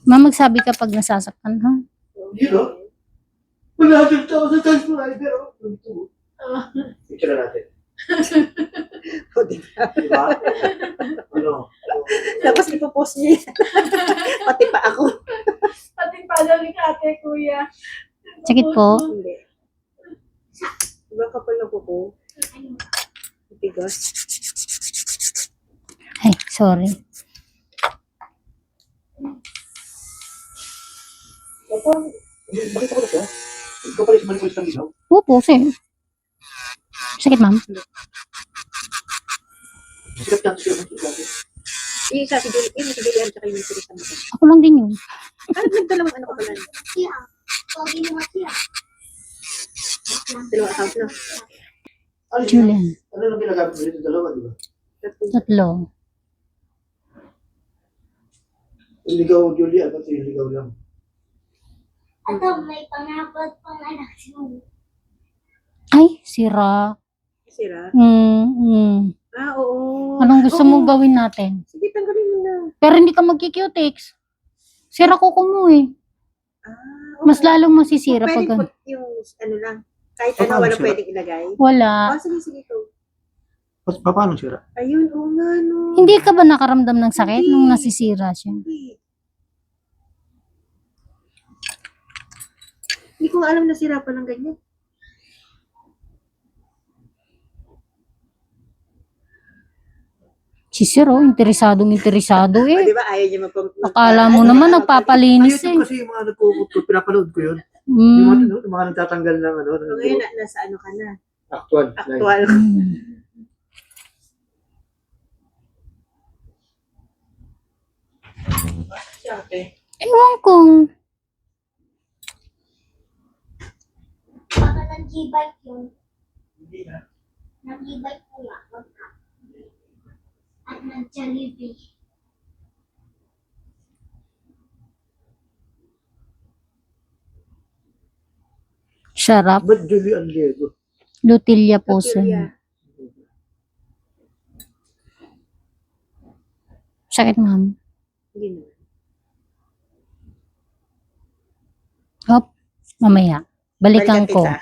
Ma'am, magsabi ka pag nasasaktan, ha? Zero? 100,000 times rider. Picture natin. O, diba? Diba? Ano? Tapos ipopost niya yan. Pati pa ako. Pati pala ni ate, kuya. Sakit po. Hindi. Diba kapal na kuko? Tigas. Ay, sorry. Bakit ako na siya? Ikaw pala isumalik ulit ng ilaw? Opo, sir. Sakit, ma'am. Sikat yan, sikat yan. Yung isa, si Julian, tsaka yung Mr. Sam. Ako lang din yun. Ano, nagdalawang ano ka pala? Dalawang account na. Julian. Ano lang ginagamit mo dito? Dalawa, di ba? Tatlo. Yung ligaw, Julie, ano ito yung ligaw lang? Ito, may pangapot pang anak mo. Ay, sira. Sira? Ah, oo. Anong gusto mong gawin natin? Sige, tanggalin mo na. Pero hindi ka magki-cutex. Sira ko mo eh. Ah, Mas lalong masisira pag pwede put yung ano lang. Kahit ano, Paano wala sira? pwedeng ilagay. wala. Sige, go. Paano sira? Ayun, oo nga, no. Hindi ka ba nakaramdam ng sakit Hindi. nung nasisira siya? Hindi ko nga alam na sira pa ng ganyan. Si Sir, oh, interesado O, eh. di ba, ayaw niya Akala mo naman nagpapalinis YouTube eh. kasi yung mga nagkukot, pinapanood ko yun. Yung mga, yung mga nagtatanggal ng ano. So, ngayon, nasa ano ka na? Actual. Actual. Ewan ko. Baka nag-e-bike yun. Hindi na. Nag-e-bike ko lang. At nag-Jollibee. Sarap. Ba't Julie ang Lego? Lutilya po, sir. Lutilya. Sakit, ma'am. Hindi na. Hop. Mamaya. Balikan ko. kita.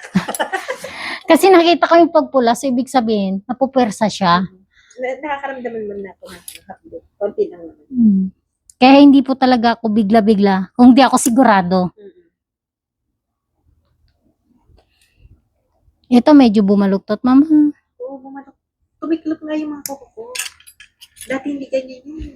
Kasi nakita ko yung pagpula, so ibig sabihin, napupwersa siya. Nakakaramdaman mo na ako ng hapdo. Konti lang naman. Kaya hindi po talaga ako bigla-bigla. Kung di ako sigurado. Ito medyo bumaluktot, ma'am. Oo, bumalok. Tumiklop nga yung mga kuko ko. Dati hindi ganyan yun.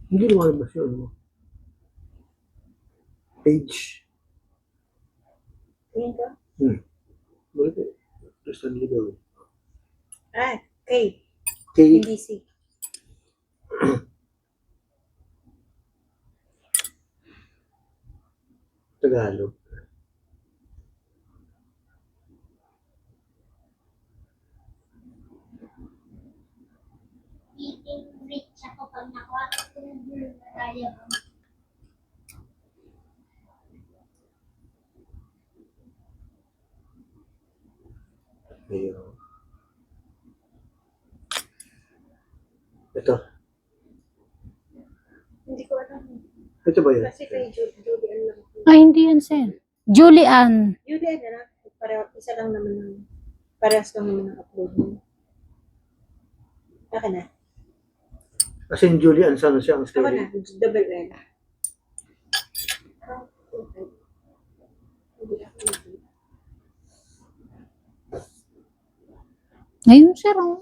Hindi lumalabas yun. Page. Ngayon ka? Bakit eh? Gusto ang ligaw. K. K. Hindi C. Tagalog. Eating rich ako pag nakuha ko yung blue na tayo. Ayun. Ito. Hindi ko alam. Ito ba yun? Kasi kay Julian lang. Ay, hindi yan, sir. Julian. Julian na lang. Isa lang naman ng parehas lang naman ng upload mo. Baka na. Kasi yung Julian, sana siya ang Ako story. na. Double L. Ayun, sir, oh.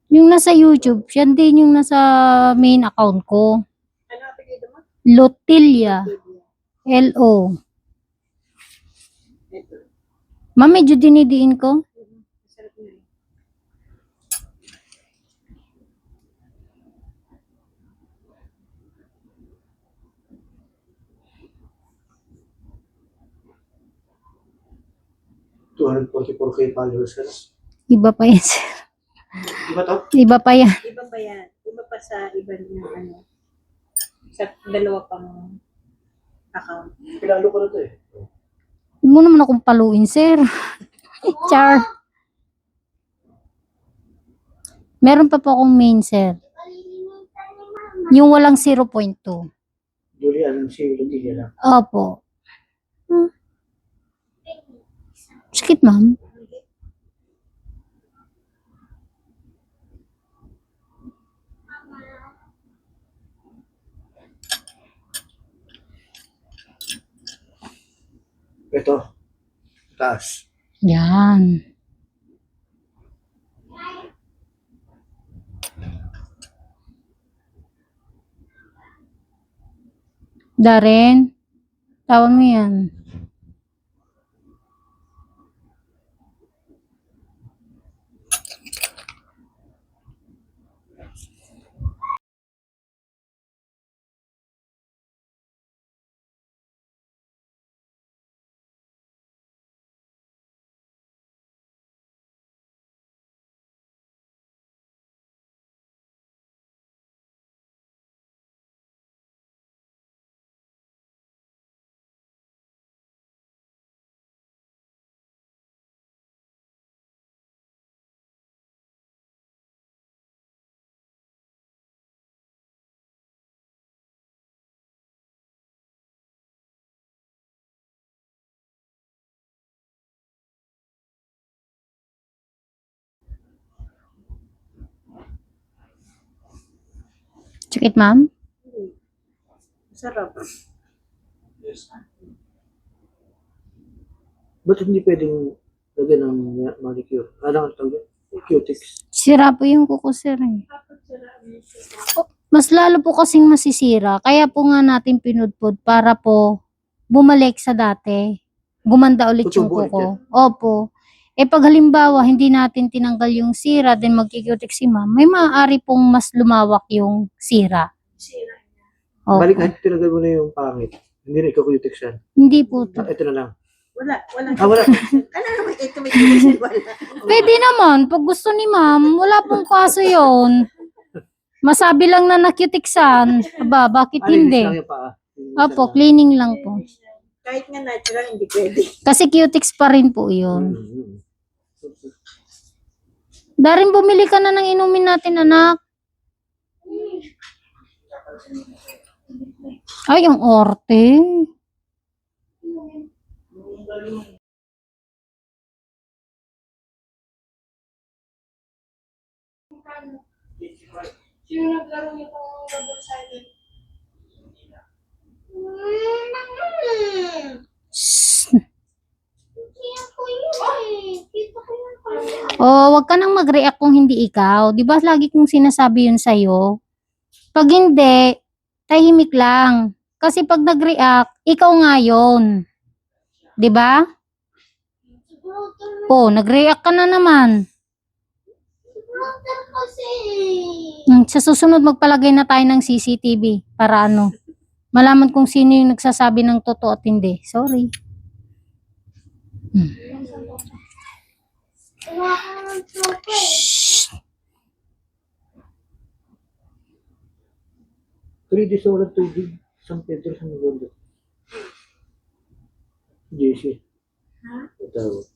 Yung nasa YouTube, yan din yung nasa main account ko. Ano apelido mo? Lutilya. L-O. Ito. Ma'am, medyo dinidiin ko. Masarap na rin. 244K followers ka na. Iba pa yan, sir. Diba to? Iba pa yan. Iba pa yan. Iba pa sa iba niya, ano. Sa dalawa pang account. Kilalo ko na to eh. Huwag mo naman akong paluin, sir. Char. Meron pa po akong main, sir. Yung walang 0.2. Julian, si Lutilla lang. Opo. Sakit, ma'am. Ito. Taas. Yan. Darren, tawag mo yan. Sakit, ma'am? Sarap. Ba't hindi pwedeng lagyan ng manicure? Ano ang tawag? Cutics. Sira po yung kuko, sir. Eh. Mas lalo po kasing masisira. Kaya po nga natin pinudpod para po bumalik sa dati. Gumanda ulit yung Tutubo ulit kuko. Opo. Eh pag halimbawa hindi natin tinanggal yung sira then magkikutik si ma'am, may maaari pong mas lumawak yung sira. Opo. Balik kahit tinagal mo na yung pangit. Hindi na ikaw cutics yan. Hindi po to. Ito na lang. Wala. Wala. Ano naman ito may tumisin? Wala. Pwede naman. Pag gusto ni ma'am, wala pong kaso yon. Masabi lang na nakutiksan. Aba, bakit hindi? Lang yung paa. Opo, cleaning lang po. Kahit nga natural, hindi pwede. Kasi cutics pa rin po yun. Mm-hmm. Darin, bumili ka na ng inumin natin, anak. Ay, ang orte. Sino naglaro niyo pang double sided? Oh, wag ka nang mag-react kung hindi ikaw. 'Di ba lagi kong sinasabi 'yun sa'yo? Pag hindi, tahimik lang. Kasi pag nag-react, ikaw nga 'yon. 'Di ba? Oh, nag-react ka na naman. Sa susunod magpalagay na tayo ng CCTV para ano, malaman kung sino yung nagsasabi ng totoo at hindi. Sorry. Shh. 3 days oras to dig. San Pedro, San Miguel. JC. Ito.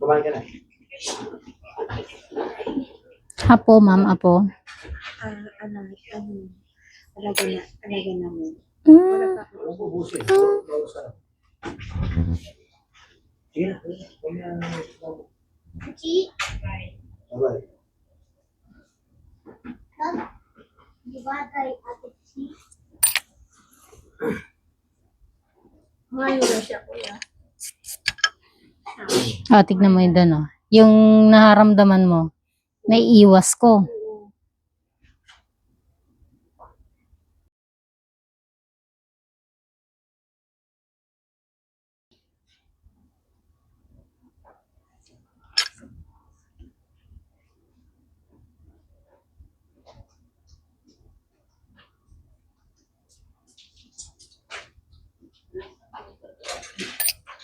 Kumain ka na. Apo, ma'am, apo. Alaga namin. Huwag mo busin. Bawas ka na. Sige na. Huwag na. Bye-bye. Di ba tayo ate si? Ngayon na siya, kuya. Tignan mo yun doon, oh. Yung naharamdaman mo, naiiwas ko.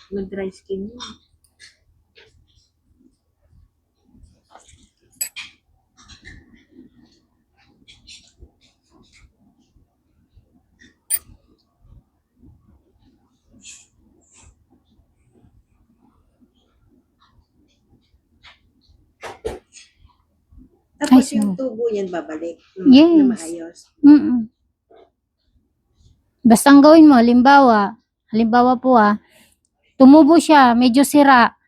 Mag-dry skin yun. Tapos Ay, yung tubo niyan babalik. Yes. Na maayos. Mm-mm. Basta ang gawin mo, halimbawa po tumubo siya, medyo sira,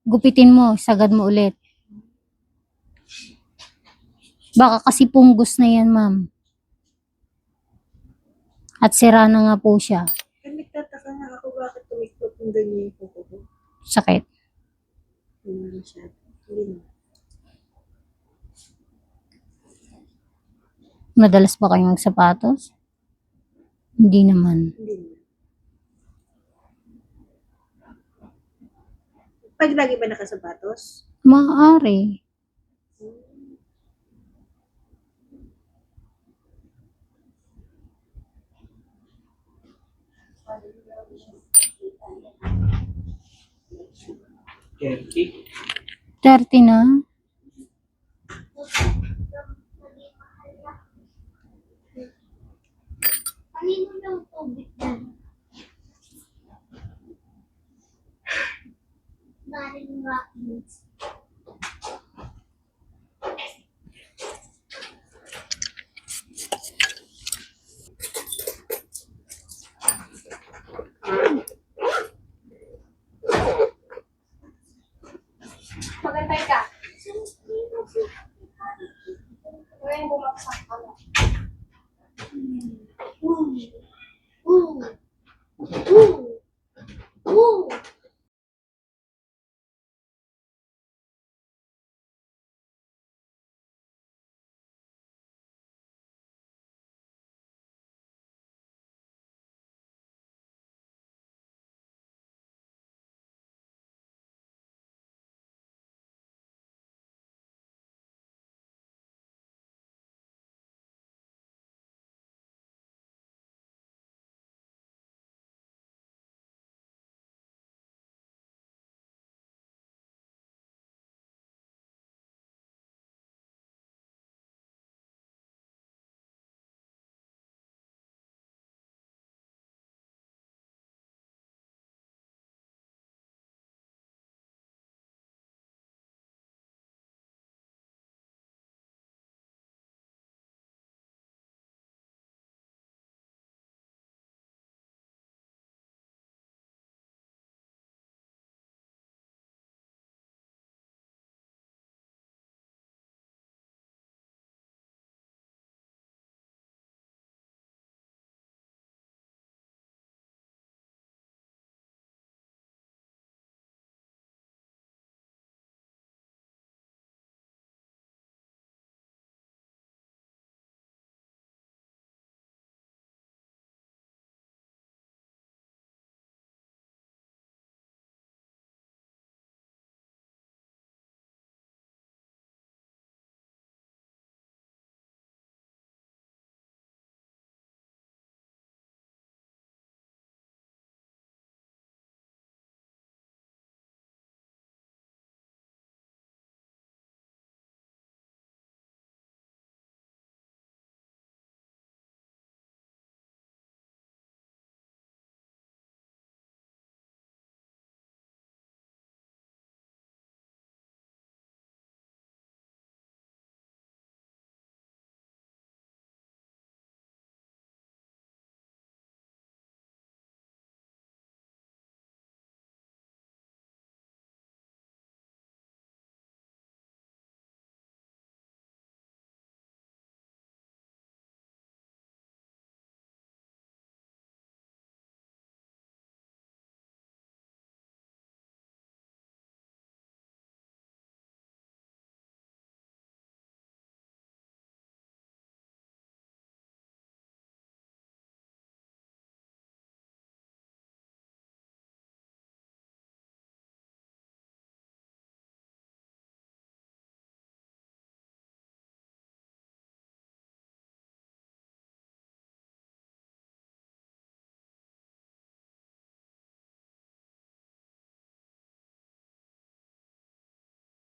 gupitin mo, sagad mo ulit. Baka kasi punggos na yan, ma'am. At sira na nga po siya. Kaya nagtataka nga ako bakit tumikot yung ganyan yung kuko ko. Sakit. Hindi siya. Hindi na. Madalas ba kayo magsapatos? Hindi naman. Hindi na. Pag lagi ba nakasapatos? Maaari. Kerky. 30 na.